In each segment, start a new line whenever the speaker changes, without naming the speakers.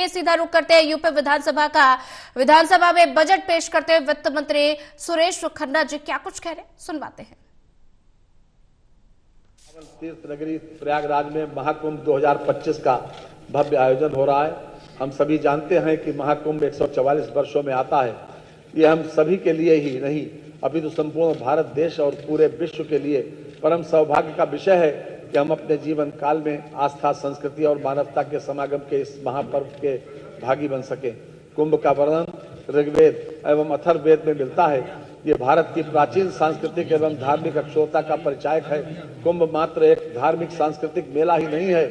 चलिए सीधा रुख करते हैं यूपी विधानसभा का। विधानसभा में बजट पेश करते हुए वित्त मंत्री सुरेश खन्ना जी क्या कुछ कह रहे हैं, सुनवाते हैं।
तीर्थ नगरी प्रयागराज में महाकुंभ 2025 का भव्य आयोजन हो रहा है। हम सभी जानते हैं कि महाकुंभ 144 वर्षों में आता है। ये हम सभी के लिए ही नहीं अपितु संपूर्ण भारत देश और पूरे विश्व के लिए परम सौभाग्य का विषय है कि हम अपने जीवन काल में आस्था, संस्कृति और मानवता के समागम के इस महापर्व के भागी बन सके। कुंभ का वर्णन ऋग्वेद एवं अथर्ववेद में मिलता है। ये भारत की प्राचीन सांस्कृतिक एवं धार्मिक अक्षरता का परिचायक है। कुंभ मात्र एक धार्मिक सांस्कृतिक मेला ही नहीं है,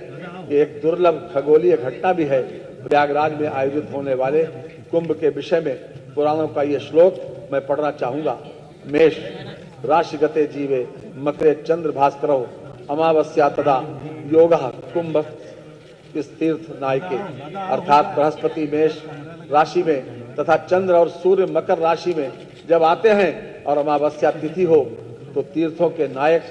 ये एक दुर्लभ खगोलीय घटना भी है। प्रयागराज में आयोजित होने वाले कुंभ के विषय में पुराणों का ये श्लोक मैं पढ़ना चाहूंगा। मेष राशिगते जीवे मकरे चंद्र भास्करो अमावस्या तदा योगः कुंभ तीर्थ नायके, अर्थात बृहस्पति मेष राशि में तथा चंद्र और सूर्य मकर राशि में जब आते हैं और अमावस्या तिथि हो तो तीर्थों के नायक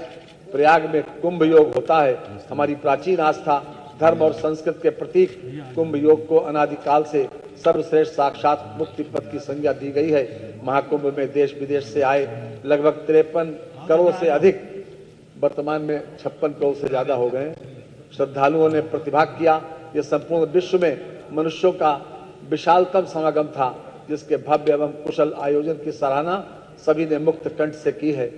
प्रयाग में कुंभ योग होता है। हमारी प्राचीन आस्था, धर्म और संस्कृति के प्रतीक कुंभ योग को अनादिकाल से सर्वश्रेष्ठ साक्षात मुक्ति पद की संज्ञा दी गई है। महाकुंभ में देश विदेश से आए लगभग 53 करोड़ से अधिक, वर्तमान में 56 करोड़ से ज्यादा हो गए श्रद्धालुओं ने प्रतिभाग किया। यह संपूर्ण विश्व में मनुष्यों का विशालतम समागम था, जिसके भव्य एवं कुशल आयोजन की सराहना सभी ने मुक्त कंठ से की है।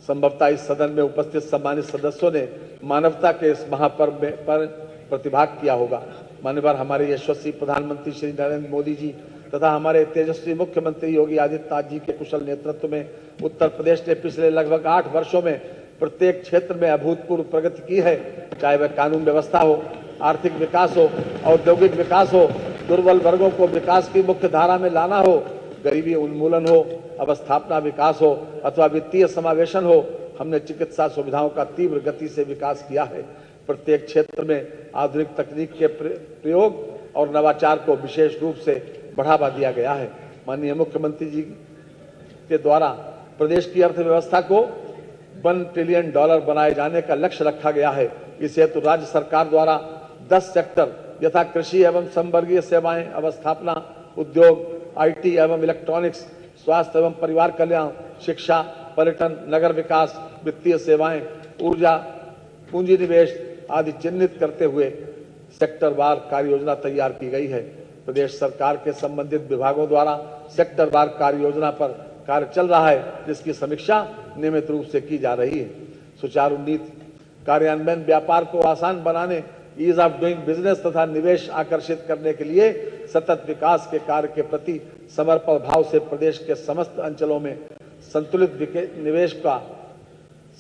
संभवतः इस सदन में उपस्थित सम्मानित सदस्यों ने मानवता के इस महापर्व में पर प्रतिभाग किया होगा। माननीय हमारे यशस्वी प्रधानमंत्री श्री नरेंद्र मोदी जी तथा हमारे तेजस्वी मुख्यमंत्री योगी आदित्यनाथ जी के कुशल नेतृत्व में उत्तर प्रदेश ने पिछले लगभग 8 वर्षों में प्रत्येक क्षेत्र में अभूतपूर्व प्रगति की है। चाहे वह कानून व्यवस्था हो, आर्थिक विकास हो, औद्योगिक विकास हो, दुर्बल वर्गों को विकास की मुख्य धारा में लाना हो, गरीबी उन्मूलन हो, अवस्थापना विकास हो अथवा वित्तीय समावेशन हो। हमने चिकित्सा सुविधाओं का तीव्र गति से विकास किया है। प्रत्येक क्षेत्र में आधुनिक तकनीक के प्रयोग और नवाचार को विशेष रूप से बढ़ावा दिया गया है। माननीय मुख्यमंत्री जी के द्वारा प्रदेश की अर्थव्यवस्था को $1 ट्रिलियन बनाए जाने का लक्ष्य रखा गया है। इस हेतु राज्य सरकार द्वारा 10 सेक्टर यथा कृषि एवं संवर्गीय सेवाएं, अवस्थापना, उद्योग, IT एवं इलेक्ट्रॉनिक्स, स्वास्थ्य एवं परिवार कल्याण, शिक्षा, पर्यटन, नगर विकास, वित्तीय सेवाएं, ऊर्जा, पूंजी निवेश आदि चिन्हित करते हुए सेक्टरवार कार्य योजना तैयार की गई है। प्रदेश सरकार के संबंधित विभागों द्वारा सेक्टरवार कार्य योजना पर कार्य चल रहा है, जिसकी समीक्षा नियमित रूप से की जा रही है। सुचारू नीति कार्यान्वयन, व्यापार को आसान बनाने, ईज ऑफ डूइंग बिजनेस तथा निवेश आकर्षित करने के लिए सतत विकास के कार्य के प्रति समर्पण भाव से प्रदेश के समस्त अंचलों में संतुलित निवेश का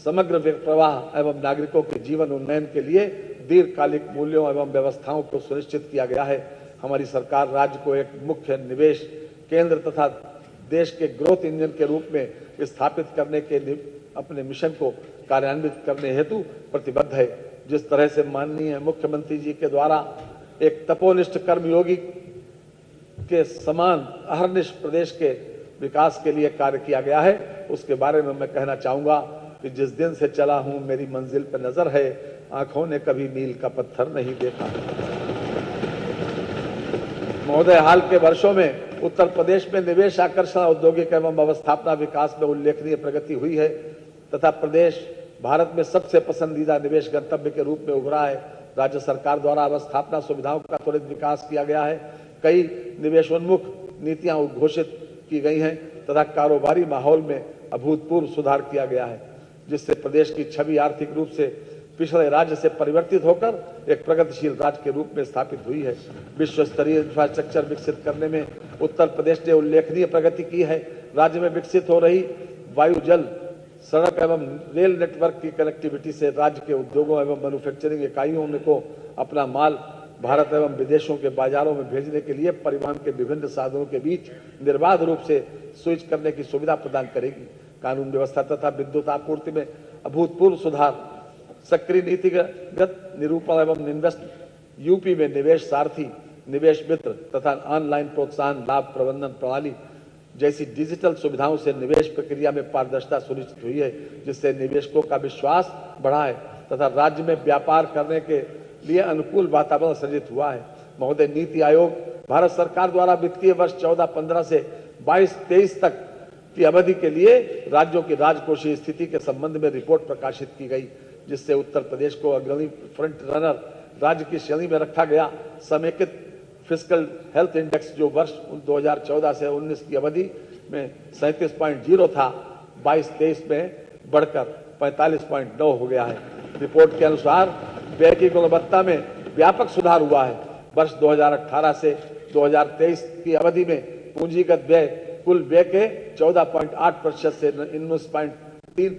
समग्र प्रवाह एवं नागरिकों के जीवन उन्नयन के लिए दीर्घकालिक मूल्यों एवं व्यवस्थाओं को सुनिश्चित किया गया है। हमारी सरकार राज्य को एक मुख्य निवेश केंद्र तथा देश के ग्रोथ इंजन के रूप में स्थापित करने के अपने मिशन को कार्यान्वित करने हेतु प्रतिबद्ध है। जिस तरह से माननीय मुख्यमंत्री जी के द्वारा एक तपोनिष्ठ कर्मयोगी के समान अहर्निश प्रदेश के विकास के लिए कार्य किया गया है, उसके बारे में मैं कहना चाहूंगा कि जिस दिन से चला हूं मेरी मंजिल पर नजर है, आंखों ने कभी मील का पत्थर नहीं देखा। महोदय, हाल के वर्षों में उत्तर प्रदेश में निवेश आकर्षण, औद्योगिक एवं अवस्थापना विकास में उल्लेखनीय प्रगति हुई है तथा प्रदेश भारत में सबसे पसंदीदा निवेश गंतव्य के रूप में उभरा है। राज्य सरकार द्वारा अवस्थापना सुविधाओं का त्वरित विकास किया गया है। कई निवेशोन्मुख नीतियां उद्घोषित की गई हैं तथा कारोबारी माहौल में अभूतपूर्व सुधार किया गया है, जिससे प्रदेश की छवि आर्थिक रूप से पिछड़े राज्य से परिवर्तित होकर एक प्रगतिशील राज्य के रूप में स्थापित हुई है। विश्व स्तरीय इंफ्रास्ट्रक्चर विकसित करने में उत्तर प्रदेश ने उल्लेखनीय प्रगति की है। राज्य में विकसित हो रही वायु, जल, सड़क एवं रेल नेटवर्क की कनेक्टिविटी से राज्य के उद्योगों एवं मैन्युफैक्चरिंग इकाइयों को अपना माल भारत एवं विदेशों के बाजारों में भेजने के लिए परिवहन के विभिन्न साधनों के बीच निर्बाध रूप से स्विच करने की सुविधा प्रदान करेगी। कानून व्यवस्था तथा विद्युत आपूर्ति में अभूतपूर्व सुधार, सक्रिय नीतिगत निरूपण एवं इन्वेस्ट, यूपी में निवेश सारथी, निवेश मित्र तथा ऑनलाइन प्रोत्साहन लाभ प्रबंधन प्रणाली जैसी डिजिटल सुविधाओं से निवेश प्रक्रिया में पारदर्शिता सुनिश्चित हुई है, जिससे निवेशकों का विश्वास बढ़ा है तथा राज्य में व्यापार करने के लिए अनुकूल वातावरण सृजित हुआ है। महोदय, नीति आयोग भारत सरकार द्वारा वित्तीय वर्ष 14-15 से 22-23 तक की अवधि के लिए राज्यों की राजकोषीय स्थिति के संबंध में रिपोर्ट प्रकाशित की गई, जिससे उत्तर प्रदेश को अग्रणी फ्रंट रनर राज्य की श्रेणी में रखा गया। समेकित फिस्कल हेल्थ इंडेक्स जो वर्ष 2014 से 19 की अवधि में 37.0 था, 22-23 में बढ़कर 45.9 हो गया है। रिपोर्ट के अनुसार व्यय की गुणवत्ता में व्यापक सुधार हुआ है। वर्ष 2018 से 2023 की अवधि में पूंजीगत व्यय कुल व्यय के 14.8% से 19.3